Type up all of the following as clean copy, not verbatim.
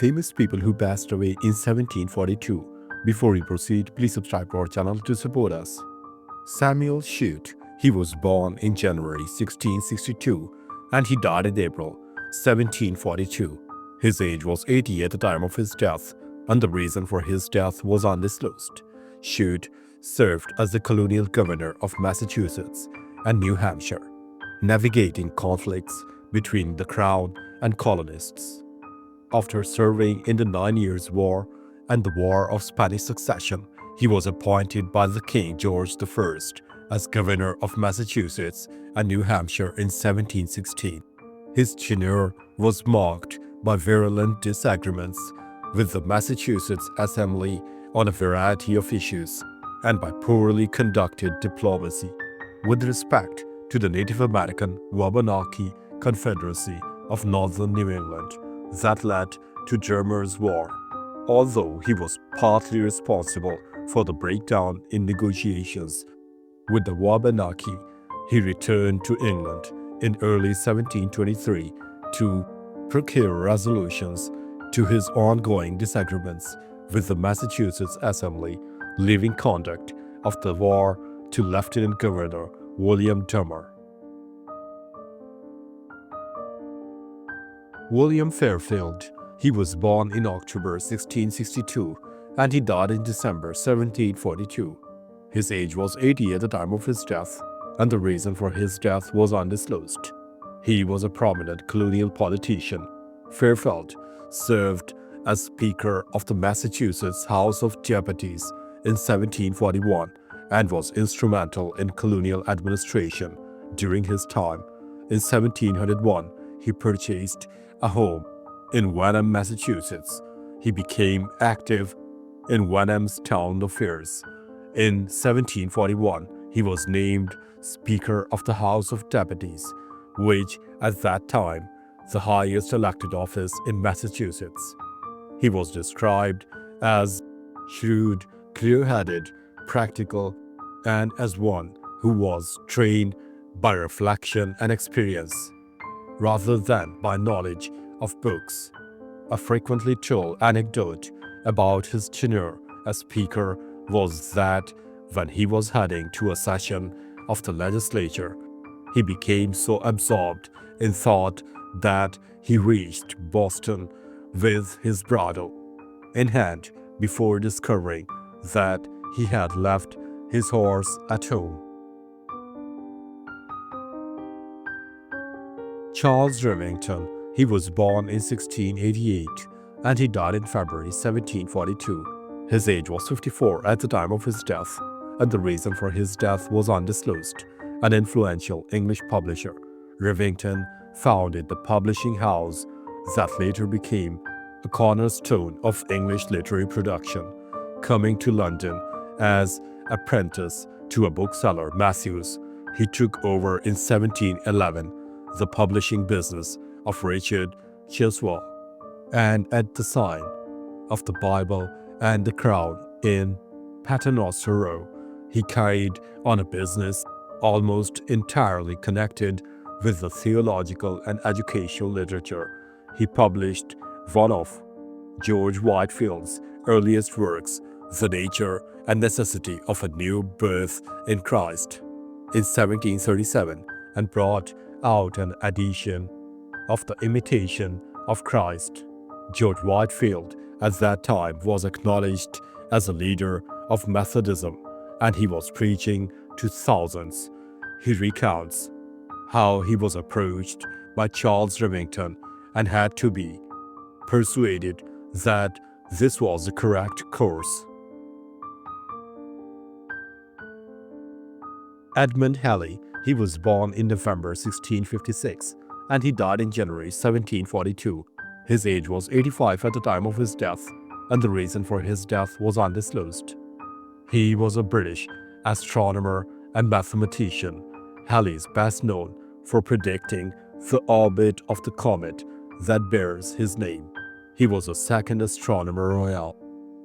Famous people who passed away in 1742. Before we proceed, please subscribe to our channel to support us. Samuel Shute. He was born in January 1662 and he died in April 1742. His age was 80 at the time of his death, and the reason for his death was undisclosed. Shute served as the colonial governor of Massachusetts and New Hampshire, navigating conflicts between the Crown and colonists. After serving in the 9 Years' War and the War of Spanish Succession, he was appointed by the King George I as governor of Massachusetts and New Hampshire in 1716. His tenure was marked by virulent disagreements with the Massachusetts Assembly on a variety of issues and by poorly conducted diplomacy with respect to the Native American Wabanaki Confederacy of northern New England that led to Germers' War. Although he was partly responsible for the breakdown in negotiations with the Wabanaki, he returned to England in early 1723 to procure resolutions to his ongoing disagreements with the Massachusetts Assembly, leaving conduct of the war to Lieutenant Governor William Tumber. William Fairfield. He was born in October 1662 and he died in December 1742. His age was 80 at the time of his death, and the reason for his death was undisclosed. He was a prominent colonial politician. Fairfield served as Speaker of the Massachusetts House of Deputies in 1741 and was instrumental in colonial administration during his time. In 1701, he purchased a home in Wenham, Massachusetts. He became active in Wenham's town affairs. In 1741, he was named Speaker of the House of Deputies, which at that time the highest elected office in Massachusetts. He was described as shrewd, clear-headed, practical, and as one who was trained by reflection and experience, rather than by knowledge of books. A frequently told anecdote about his tenure as Speaker was that when he was heading to a session of the legislature, he became so absorbed in thought that he reached Boston with his bridle in hand before discovering that he had left his horse at home. Charlesrington. He was born in 1688 and he died in February 1742. His age was 54 at the time of his death, and the reason for his death was undisclosed. An influential English publisher, Rivington, founded the publishing house that later became a cornerstone of English literary production, coming to London as apprentice to a bookseller, Matthews. He took over in 1711 the publishing business of Richard Chiswell, and at the sign of the Bible and the Crown in Paternoster Row, he carried on a business almost entirely connected with the theological and educational literature. He published one of George Whitefield's earliest works, The Nature and Necessity of a New Birth in Christ, in 1737, and brought out an edition of The Imitation of Christ. George Whitefield at that time was acknowledged as a leader of Methodism, and he was preaching to thousands. He recounts how he was approached by Charles Rivington and had to be persuaded that this was the correct course. Edmund Halley. He was born in November 1656 and he died in January 1742. His age was 85 at the time of his death, and the reason for his death was undisclosed. He was a British astronomer and mathematician. Halley is best known for predicting the orbit of the comet that bears his name. He was the second astronomer royal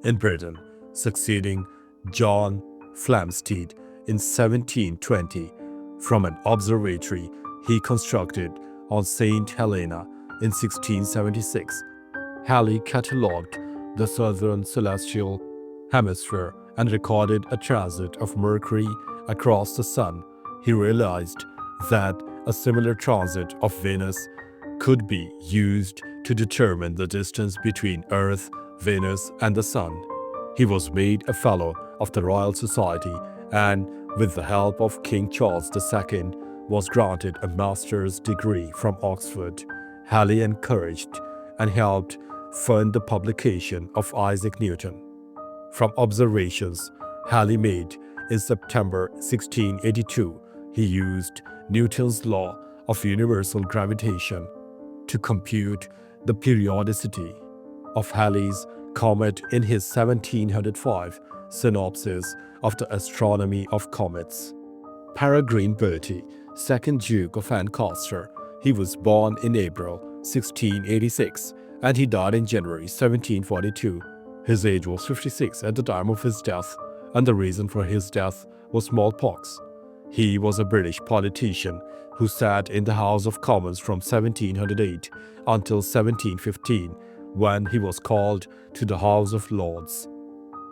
in Britain, succeeding John Flamsteed in 1720 from an observatory he constructed on St. Helena in 1676. Halley catalogued the southern celestial hemisphere and recorded a transit of Mercury across the Sun. He realized that a similar transit of Venus could be used to determine the distance between Earth, Venus, and the Sun. He was made a Fellow of the Royal Society and, with the help of King Charles II, was granted a master's degree from Oxford. Halley encouraged and helped fund the publication of Isaac Newton. From observations Halley made in September 1682, he used Newton's law of universal gravitation to compute the periodicity of Halley's comet in his 1705 synopsis of the astronomy of comets. Peregrine Bertie, 2nd Duke of Lancaster. He was born in April 1686 and he died in January 1742. His age was 56 at the time of his death, and the reason for his death was smallpox. He was a British politician who sat in the House of Commons from 1708 until 1715, when he was called to the House of Lords.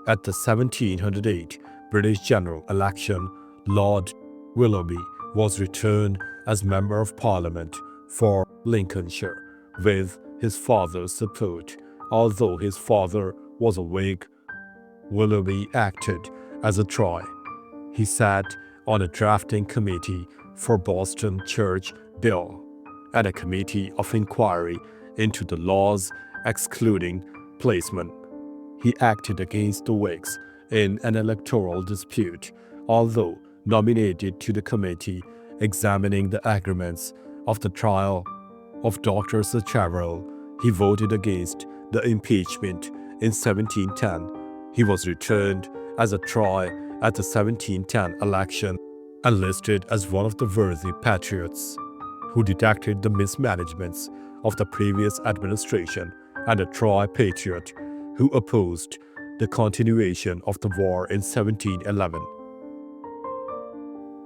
At the 1708 British general election, Lord Willoughby was returned as Member of Parliament for Lincolnshire with his father's support. Although his father was a Whig, Willoughby acted as a Tory. He sat on a drafting committee for Boston Church Bill and a committee of inquiry into the laws excluding placemen. He acted against the Whigs in an electoral dispute, although nominated to the committee examining the arguments of the trial of Dr. Sacheverell. He voted against the impeachment in 1710. He was returned as a Tory at the 1710 election and listed as one of the worthy patriots who detected the mismanagements of the previous administration and a Tory patriot who opposed the continuation of the war in 1711.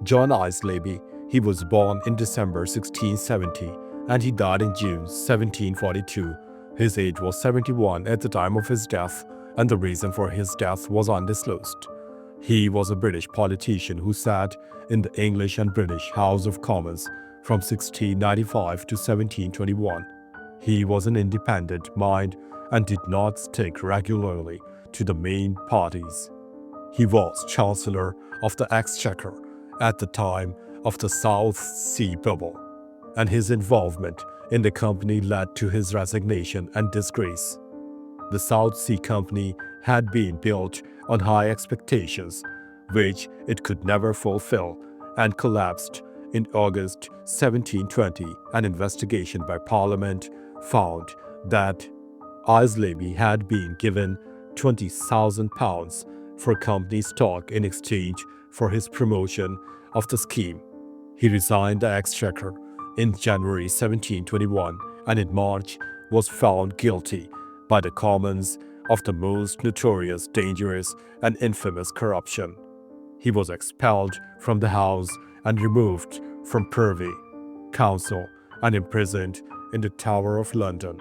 John Willoughby, he was born in December 1670 and he died in June 1742. His age was 71 at the time of his death, and the reason for his death was undisclosed. He was a British politician who sat in the English and British House of Commons from 1695 to 1721. He was an independent mind and did not stick regularly to the main parties. He was Chancellor of the Exchequer at the time of the South Sea Bubble, and his involvement in the company led to his resignation and disgrace. The South Sea Company had been built on high expectations, which it could never fulfill, and collapsed in August 1720. An investigation by Parliament found that Willoughby had been given £20,000 for company stock in exchange for his promotion of the scheme. He resigned the Exchequer in January 1721 and in March was found guilty by the Commons of the most notorious, dangerous, and infamous corruption. He was expelled from the House and removed from Privy Council and imprisoned in the Tower of London.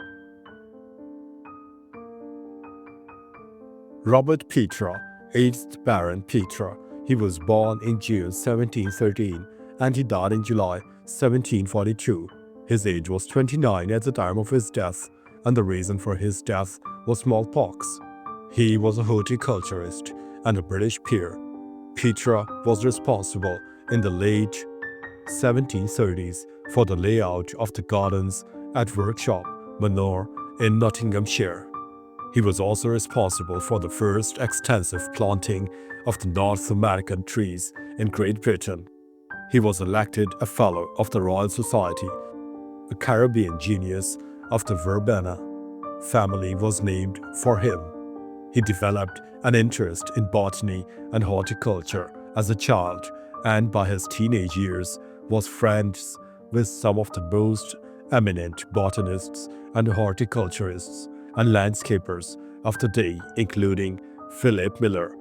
Robert Petra, 8th Baron Petra. He was born in June 1713 and he died in July 1742. His age was 29 at the time of his death, and the reason for his death was smallpox. He was a horticulturist and a British peer. Petra was responsible in the late 1730s for the layout of the gardens at Workshop Manor in Nottinghamshire. He was also responsible for the first extensive planting of the North American trees in Great Britain. He was elected a Fellow of the Royal Society. A Caribbean genius of the Verbena family was named for him. He developed an interest in botany and horticulture as a child, and by his teenage years was friends with some of the most eminent botanists and horticulturists and landscapers of the day, including Philip Miller,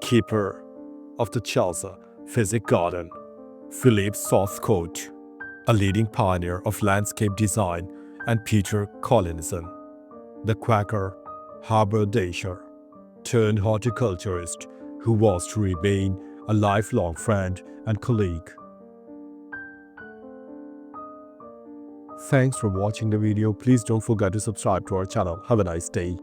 keeper of the Chelsea Physic Garden, Philip Southcote, a leading pioneer of landscape design, and Peter Collinson, The Quaker, haberdasher, turned horticulturist who was to remain a lifelong friend and colleague. Thanks for watching the video. Please don't forget to subscribe to our channel. Have a nice day.